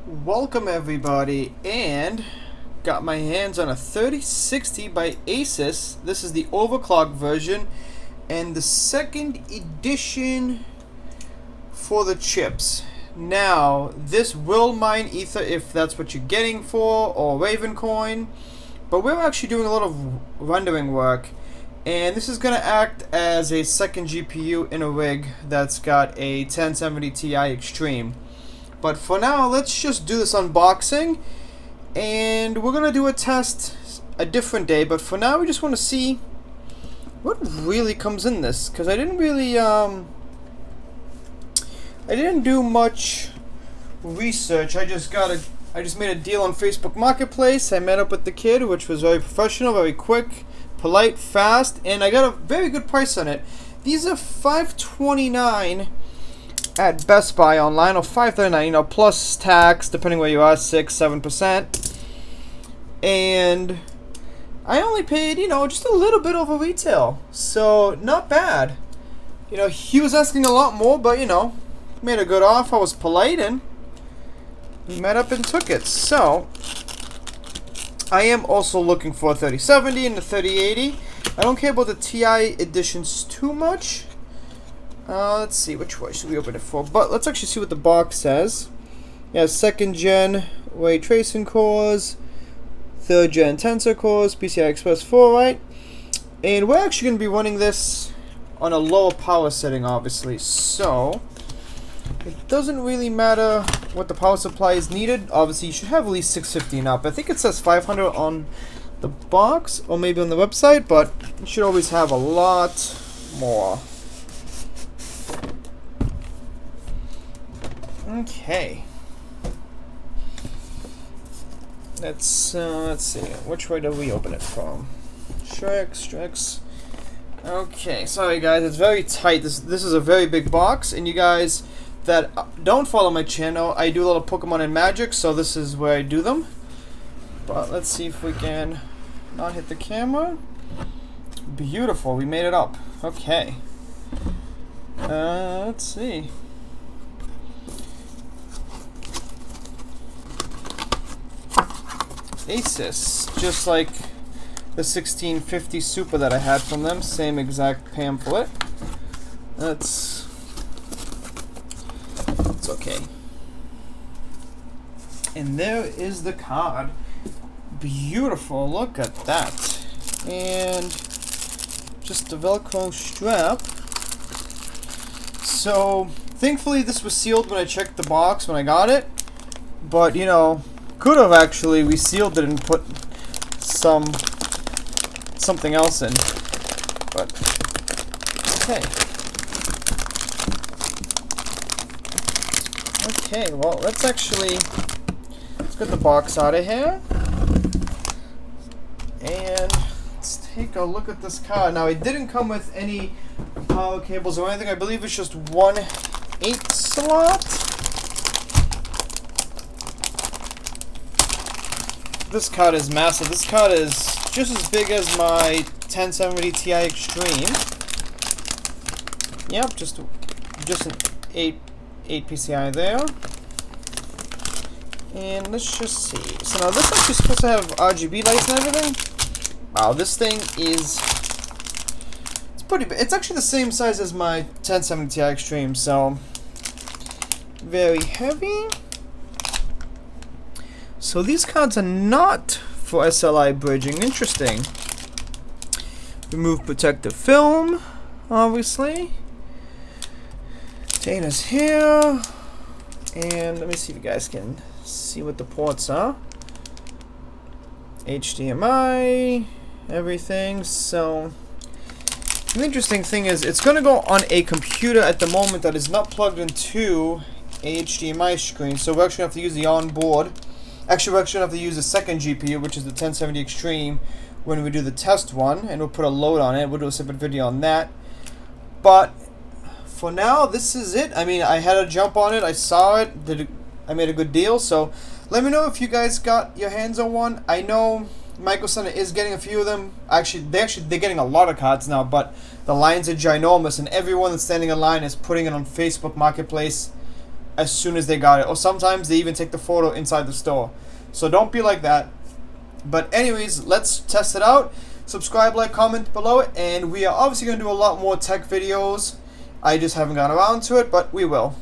Welcome everybody, and got my hands on a 3060 by ASUS. This is the overclock version and the second edition for the chips. Now this will mine Ether if that's what you're getting for, or Ravencoin, but we're actually doing a lot of rendering work, and this is going to act as a second GPU in a rig that's got a 1070 Ti Extreme. But for now, let's just do this unboxing, and we're gonna do a test a different day. But for now, we just want to see what really comes in this, because I didn't really I didn't do much research. I just made a deal on Facebook Marketplace. I met up with the kid, which was very professional, very quick, polite, fast, and I got a very good price on it. These are $529 at Best Buy online, or $539, plus tax, depending where you are, 6-7%. And I only paid, just a little bit over retail, so not bad. He was asking a lot more, but made a good offer. I was polite, and we met up and took it. So I am also looking for a 3070 and a 3080. I don't care about the Ti editions too much. Let's see, which way should we open it for? But let's actually see what the box says. Yeah, second gen ray tracing cores, third gen tensor cores, PCI Express 4, right? And we're actually going to be running this on a lower power setting, obviously. So it doesn't really matter what the power supply is needed. Obviously, you should have at least 650 and up. I think it says 500 on the box, or maybe on the website, but you should always have a lot more. Okay. Let's see. Which way do we open it from? Strix. Okay. Sorry guys, it's very tight. This is a very big box, and you guys that don't follow my channel, I do a lot of Pokemon and Magic, so this is where I do them. But let's see if we can not hit the camera. Beautiful. We made it up. Okay. Let's see. ASUS, just like the 1650 Super that I had from them, same exact pamphlet. It's okay. And there is the card. Beautiful, look at that. And just the Velcro strap. So thankfully this was sealed when I checked the box when I got it, but could have actually resealed it and put something else in, but okay. Okay, well, let's get the box out of here, and let's take a look at this card. Now, it didn't come with any power cables or anything. I believe it's just one 8-slot. This card is massive. This card is just as big as my 1070 Ti Extreme. Yep, just an 8 PCI there. And let's just see. So now this is actually supposed to have RGB lights and everything. Wow, this thing it's pretty big. It's actually the same size as my 1070 Ti Extreme, so very heavy. So these cards are not for SLI bridging. Interesting. Remove protective film, obviously. Data's here. And let me see if you guys can see what the ports are. HDMI, everything. So the interesting thing is it's going to go on a computer at the moment that is not plugged into a HDMI screen. So we're actually going to have to use the onboard. Actually, we're actually going to have to use the second GPU, which is the 1070 Extreme, when we do the test one, and we'll put a load on it. We'll do a separate video on that. But for now, this is it. I mean, I had a jump on it. I saw it. I made a good deal. So let me know if you guys got your hands on one. I know Micro Center is getting a few of them. They're getting a lot of cards now, but the lines are ginormous, and everyone that's standing in line is putting it on Facebook Marketplace as soon as they got it, or sometimes they even take the photo inside the store. So don't be like that. But anyways, let's test it out. Subscribe, like, comment below it, and we are obviously going to do a lot more tech videos. I just haven't gotten around to it, but we will.